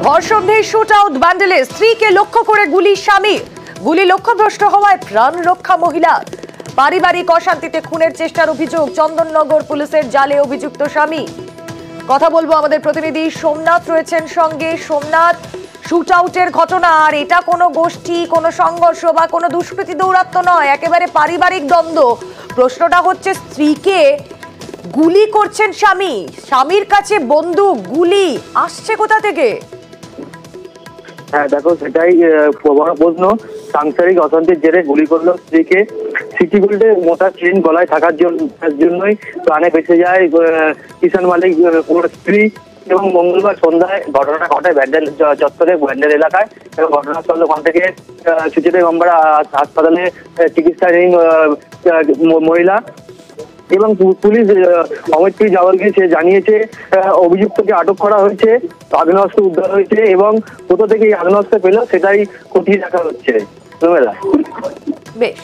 ধর্ষণের shoot out ব্যান্ডেলে স্ত্রীকে লক্ষ্য করে গুলি স্বামীর, গুলি লক্ষ্যভ্রষ্ট হওয়ায় প্রাণ রক্ষা মহিলা। পারিবারিক অশান্তিতে খুনের চেষ্টার অভিযোগ, চন্দননগর পুলিশের জালে অভিযুক্ত স্বামী। কথা বলবো আমাদের প্রতিনিধি সোমনাথ রয়েছেন সঙ্গে। সোমনাথ, শুট আউটের ঘটনা, আর এটা কোনো গোষ্ঠী, কোনো সংঘর্ষ বা কোনো দুষ্কৃতী দৌরাত্ম নয়, একেবারে পারিবারিক দ্বন্দ্ব। প্রশ্নটা হচ্ছে, স্ত্রীকে গুলি করছেন স্বামী, স্বামীর কাছে বন্দুক, গুলি আসছে কোথা থেকে? হ্যাঁ দেখো, সেটাই বড় প্রশ্ন। সাংসারিক অশান্তির জেরে গুলি করলো স্ত্রীকে। সিটি গোল্ডে মোটা চেন গলায় থাকার জন্যই প্রাণে বেঁচে যায় কিষান মালিক ওর স্ত্রী। এবং মঙ্গলবার সন্ধ্যায় ঘটনা ঘটায় ব্যান্ডেল চত্বরে, ব্যান্ডেল এলাকায়। এবং ঘটনাস্থল ওখান থেকে সুচিতা গম্বারা হাসপাতালে চিকিৎসাধীন মহিলা। এবং পুলিশ অমিতপুর যাওয়ার গিয়ে সে জানিয়েছে অভিযুক্তকে আটক করা হয়েছে, আগ্নেয়াস্ত্র উদ্ধার হয়েছে এবং কোথা থেকে এই আগ্নেয়াস্ত্র পেল সেটাই খতিয়ে দেখা হচ্ছে। বেশ।